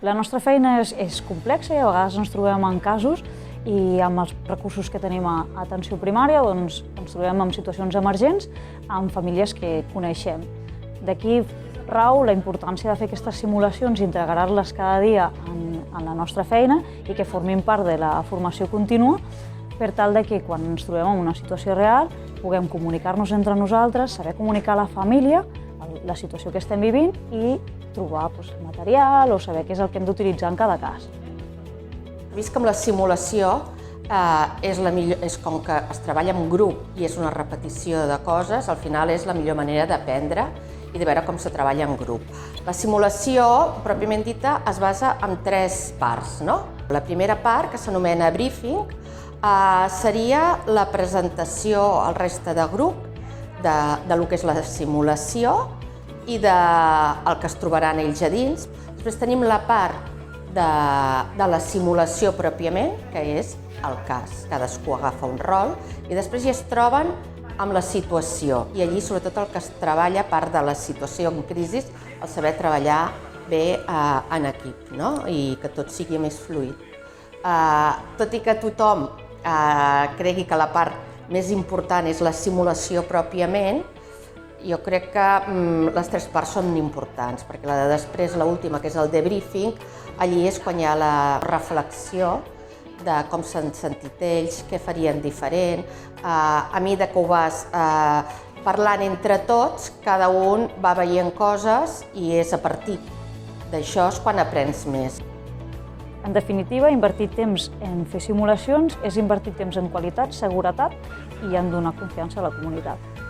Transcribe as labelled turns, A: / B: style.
A: La nostra feina és complexa i a vegades ens trobem en casos i amb els recursos que tenim a atenció primària doncs, ens trobem en situacions emergents amb famílies que coneixem. D'aquí rau la importància de fer aquestes simulacions i integrar-les cada dia en la nostra feina i que formin part de la formació contínua per tal de que quan ens trobem en una situació real puguem comunicar-nos entre nosaltres, saber comunicar a la família la situació que estem vivint i trobar material o saber què és el que hem d'utilitzar en cada cas.
B: Vist que amb la simulació és com que es treballa en grup i és una repetició de coses, al final és la millor manera d'aprendre i de veure com se treballa en grup. La simulació, pròpiament dita, es basa en 3 parts. La primera part, que s'anomena briefing, seria la presentació al reste de grup del que és la simulació i del que es trobaran ells a dins. Després tenim la part de la simulació pròpiament, que és el cas. Cadascú agafa un rol i després ja es troben amb la situació. I allí, sobretot, el que es treballa, a part de la situació en crisi, el saber treballar bé en equip, i que tot sigui més fluid. Tot i que tothom cregui que la part més important és la simulació pròpiament, jo crec que les 3 parts són importants, perquè la de després, l'última, que és el debriefing, allí és quan hi ha la reflexió de com s'han sentit ells, què farien diferent. A mesura que ho vas parlant entre tots, cada un va veient coses i és a partir d'això quan aprens més.
A: En definitiva, invertir temps en fer simulacions és invertir temps en qualitat, seguretat i en donar confiança a la comunitat.